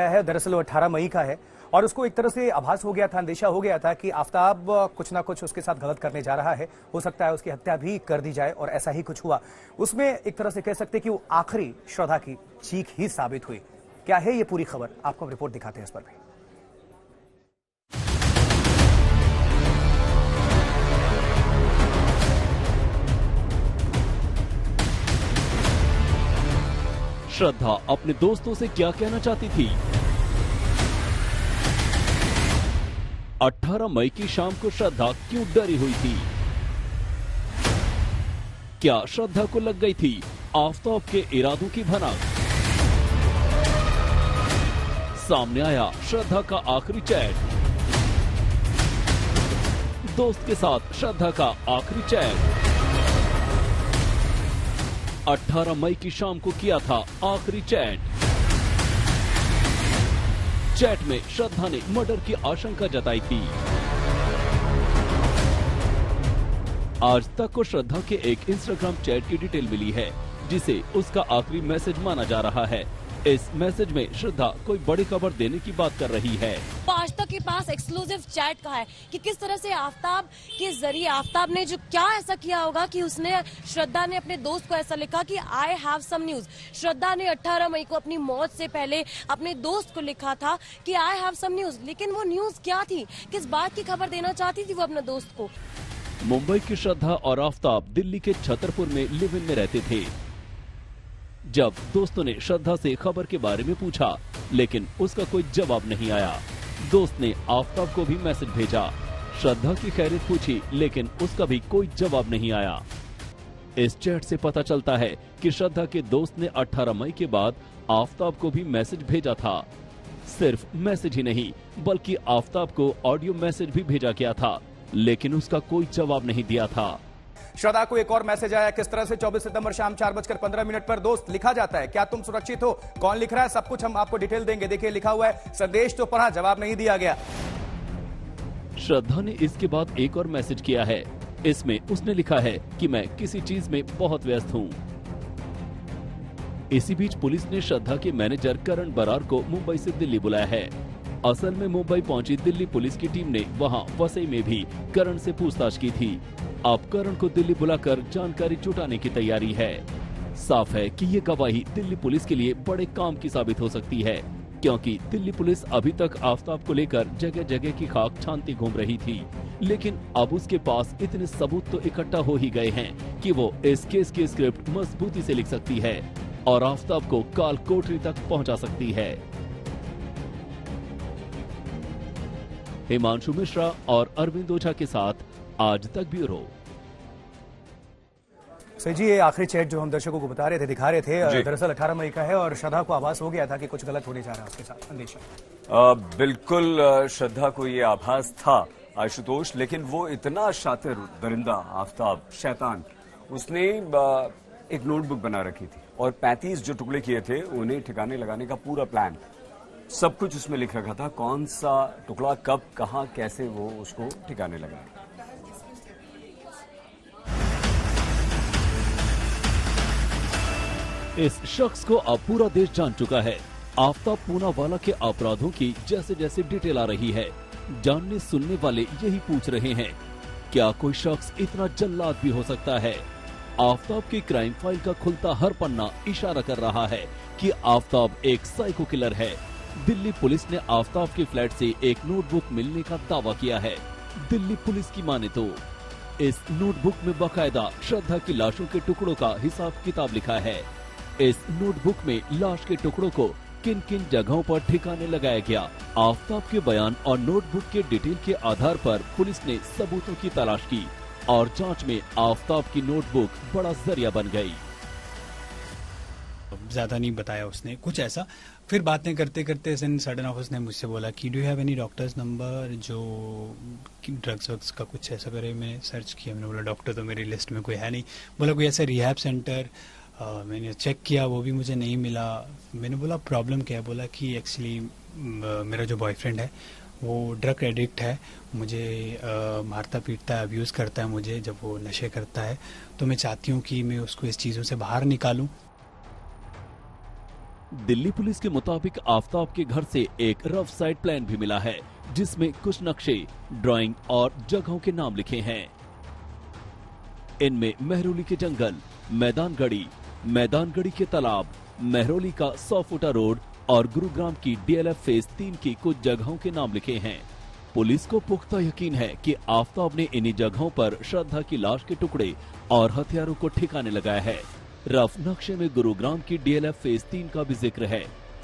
है, दरअसल वो 18 मई का है और उसको एक तरह से आभास हो गया था, अंदेशा हो गया था कि आफताब कुछ ना कुछ उसके साथ गलत करने जा रहा है। हो सकता है उसकी हत्या भी कर दी जाए और ऐसा ही कुछ हुआ। उसमें एक तरह से कह सकते हैं कि वो आखिरी श्रद्धा की चीख ही साबित हुई। क्या है ये पूरी खबर, आपको हम रिपोर्ट दिखाते हैं इस पर भी। श्रद्धा अपने दोस्तों से क्या कहना चाहती थी? 18 मई की शाम को श्रद्धा क्यों डरी हुई थी? क्या श्रद्धा को लग गई थी आफताब के इरादों की भनक? सामने आया श्रद्धा का आखिरी चैट। दोस्त के साथ श्रद्धा का आखिरी चैट 18 मई की शाम को किया था आखिरी चैट। चैट में श्रद्धा ने मर्डर की आशंका जताई थी। आज तक को श्रद्धा के एक इंस्टाग्राम चैट की डिटेल मिली है जिसे उसका आखिरी मैसेज माना जा रहा है। इस मैसेज में श्रद्धा कोई बड़ी खबर देने की बात कर रही है। आज तक के पास एक्सक्लूसिव चैट का है कि किस तरह से आफताब के जरिए आफताब ने जो क्या ऐसा किया होगा कि उसने श्रद्धा ने अपने दोस्त को ऐसा लिखा कि आई हैव सम न्यूज। श्रद्धा ने 18 मई को अपनी मौत से पहले अपने दोस्त को लिखा था कि आई हैव सम न्यूज, लेकिन वो न्यूज क्या थी, किस बात की खबर देना चाहती थी वो अपने दोस्त को। मुंबई की श्रद्धा और आफताब दिल्ली के छतरपुर में लिव इन में रहते थे। जब दोस्तों ने श्रद्धा से खबर के बारे में पूछा लेकिन उसका कोई जवाब नहीं आया। दोस्त ने आफताब को भी मैसेज भेजा, श्रद्धा की खैरियत पूछी लेकिन उसका भी कोई जवाब नहीं आया। इस चैट से पता चलता है कि श्रद्धा के दोस्त ने 18 मई के बाद आफताब को भी मैसेज भेजा था। सिर्फ मैसेज ही नहीं बल्कि आफताब को ऑडियो मैसेज भी भेजा गया था लेकिन उसका कोई जवाब नहीं दिया था। श्रद्धा को एक और मैसेज आया, किस तरह से 24 सितंबर शाम 4:15 पर दोस्त लिखा जाता है, क्या तुम सुरक्षित हो, कौन लिख रहा है, सब कुछ हम आपको डिटेल देंगे। देखिए लिखा हुआ है, संदेश तो पढ़ा, जवाब नहीं दिया गया। श्रद्धा ने इसके बाद एक और मैसेज किया है। इसमें उसने लिखा है कि मैं किसी चीज में बहुत व्यस्त हूँ। इसी बीच पुलिस ने श्रद्धा के मैनेजर करण बरार को मुंबई से दिल्ली बुलाया है। असल में मुंबई पहुंची दिल्ली पुलिस की टीम ने वहां वसई में भी करण से पूछताछ की थी। अब करण को दिल्ली बुलाकर जानकारी जुटाने की तैयारी है। साफ है कि ये गवाही दिल्ली पुलिस के लिए बड़े काम की साबित हो सकती है, क्योंकि दिल्ली पुलिस अभी तक आफताब को लेकर जगह जगह की खाक छानती घूम रही थी, लेकिन अब उसके पास इतने सबूत तो इकट्ठा हो ही गए हैं कि वो इस केस की स्क्रिप्ट मजबूती से लिख सकती है और आफताब को काल कोठरी तक पहुंचा सकती है। हिमांशु मिश्रा और अरविंद ओझा के साथ आज तक ब्यूरो। सही जी, ये आखिरी चैट जो हम दर्शकों को बता रहे थे, दिखा रहे थे, दरअसल 18 मई का है और श्रद्धा को आभास हो गया था कि कुछ गलत होने जा रहा है उसके साथ। अंदेशा बिल्कुल श्रद्धा को ये आभास था आशुतोष, लेकिन वो इतना शातिर दरिंदा आफताब शैतान, उसने एक नोटबुक बना रखी थी और 35 जो टुकड़े किए थे उन्हें ठिकाने लगाने का पूरा प्लान, सब कुछ उसमें लिख रखा था। कौन सा टुकड़ा कब कहां कैसे वो उसको ठिकाने लगा। इस शख्स को अब पूरा देश जान चुका है। आफताब पूनावाला के अपराधों की जैसे जैसे डिटेल आ रही है, जानने सुनने वाले यही पूछ रहे हैं, क्या कोई शख्स इतना जल्लाद भी हो सकता है? आफताब की क्राइम फाइल का खुलता हर पन्ना इशारा कर रहा है कि आफताब एक साइको किलर है। दिल्ली पुलिस ने आफताब के फ्लैट से एक नोटबुक मिलने का दावा किया है। दिल्ली पुलिस की माने तो इस नोटबुक में बाकायदा श्रद्धा की लाशों के टुकड़ों का हिसाब किताब लिखा है। इस नोटबुक में लाश के टुकड़ों को किन किन जगहों पर ठिकाने लगाया गया। आफताब के बयान और नोटबुक के डिटेल के आधार पर पुलिस ने सबूतों की तलाश की और जांच में आफताब की नोटबुक बड़ा जरिया बन गई। ज्यादा नहीं बताया उसने कुछ ऐसा। फिर बातें करते करते सडन ऑफ उसने मुझसे बोला कि do you have any doctors number जो ड्रग्स वग्स का कुछ ऐसा करे। मैंने सर्च किया, मैंने बोला डॉक्टर तो मेरी लिस्ट में कोई है नहीं। बोला कोई ऐसा रिहैब सेंटर। मैंने चेक किया, वो भी मुझे नहीं मिला। मैंने बोला प्रॉब्लम क्या है? बोला कि एक्चुअली मेरा जो बॉयफ्रेंड है वो ड्रग एडिक्ट है, मुझे मारता पीटता है, अब्यूज़ करता है मुझे जब वो नशे करता है, तो मैं चाहती हूँ कि मैं उसको इस चीज़ों से बाहर निकालूं। दिल्ली पुलिस के मुताबिक आफताब के घर से एक रफ साइड प्लान भी मिला है, जिसमें कुछ नक्शे, ड्राइंग और जगहों के नाम लिखे हैं। इनमें महरौली के जंगल, मैदानगढ़ी के तालाब, महरौली का 100 फुटा रोड और गुरुग्राम की DLF फेज 3 की कुछ जगहों के नाम लिखे हैं। पुलिस को पुख्ता यकीन है कि आफताब ने इन्हीं जगहों पर श्रद्धा की लाश के टुकड़े और हथियारों को ठिकाने लगाया है। रफ नक्शे में गुरुग्राम की DLF फेज 3 का भी जिक्र है।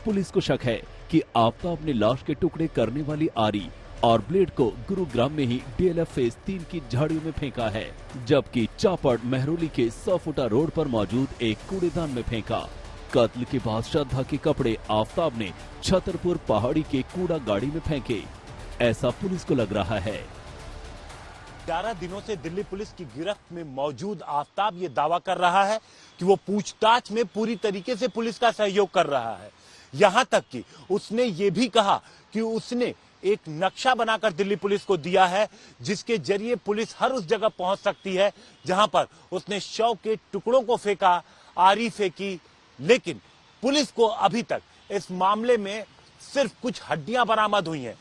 पुलिस को शक है कि आफताब ने लाश के टुकड़े करने वाली आरी और ब्लेड को गुरुग्राम में ही DLF फेज 3 की झाड़ियों में फेंका है, जबकि चापड़ महरौली के 100 फुटा रोड पर मौजूद एक कूड़ेदान में फेंका। कत्ल के बाद श्रद्धा के कपड़े आफताब ने छतरपुर पहाड़ी के कूड़ा गाड़ी में फेंके, ऐसा पुलिस को लग रहा है। 11 दिनों से दिल्ली पुलिस की गिरफ्त में मौजूद आफताब ये दावा कर रहा है कि वो पूछताछ में पूरी तरीके से पुलिस का सहयोग कर रहा है। यहां तक कि उसने ये भी कहा कि उसने एक नक्शा बनाकर दिल्ली पुलिस को दिया है, जिसके जरिए पुलिस हर उस जगह पहुंच सकती है जहां पर उसने शव के टुकड़ों को फेंका, आरी फेंकी। लेकिन पुलिस को अभी तक इस मामले में सिर्फ कुछ हड्डियां बरामद हुई हैं।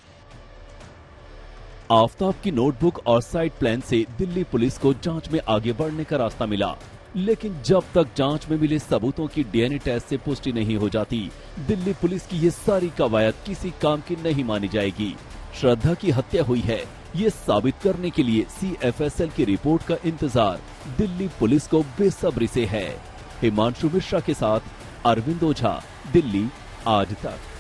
आफताब की नोटबुक और साइड प्लान से दिल्ली पुलिस को जांच में आगे बढ़ने का रास्ता मिला, लेकिन जब तक जांच में मिले सबूतों की DNA टेस्ट से पुष्टि नहीं हो जाती, दिल्ली पुलिस की ये सारी कवायद किसी काम की नहीं मानी जाएगी। श्रद्धा की हत्या हुई है, ये साबित करने के लिए CFSL की रिपोर्ट का इंतजार दिल्ली पुलिस को बेसब्री से है। हिमांशु मिश्रा के साथ अरविंद ओझा, दिल्ली आज तक।